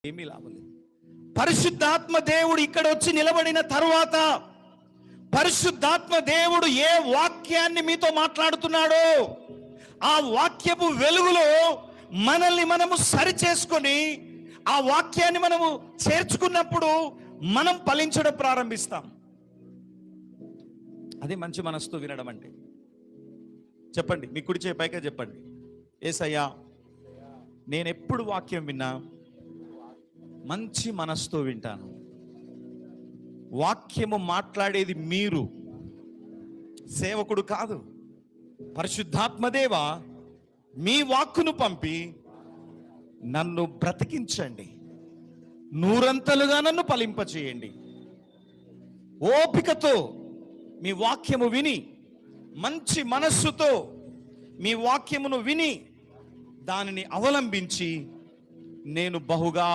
ఏమీ లాభం లేదు. పరిశుద్ధాత్మ దేవుడు ఇక్కడ వచ్చి నిలబడిన తరువాత పరిశుద్ధాత్మ దేవుడు ఏ వాక్యాన్ని మీతో మాట్లాడుతున్నాడో ఆ వాక్యపు వెలుగులో మనల్ని మనము సరి చేసుకొని ఆ వాక్యాన్ని మనము చేర్చుకున్నప్పుడు మనం ఫలించడం ప్రారంభిస్తాం. అదే మంచి మనసుతో వినడం అంటే. చెప్పండి, మీ కుడి చేయి పైగా చెప్పండి, యేసయ్యా నేను ఎప్పుడు వాక్యం విన్నా మంచి మనసుతో వింటాను. వాక్యము మాట్లాడేది మీరు, సేవకుడు కాదు. పరిశుద్ధాత్మదేవా మీ వాక్కును పంపి నన్ను బ్రతికించండి, నూరంతలుగా నన్ను ఫలింపచేయండి. ఓపికతో మీ వాక్యము విని, మంచి మనస్సుతో మీ వాక్యమును విని దానిని అవలంబించి నేను బహుగా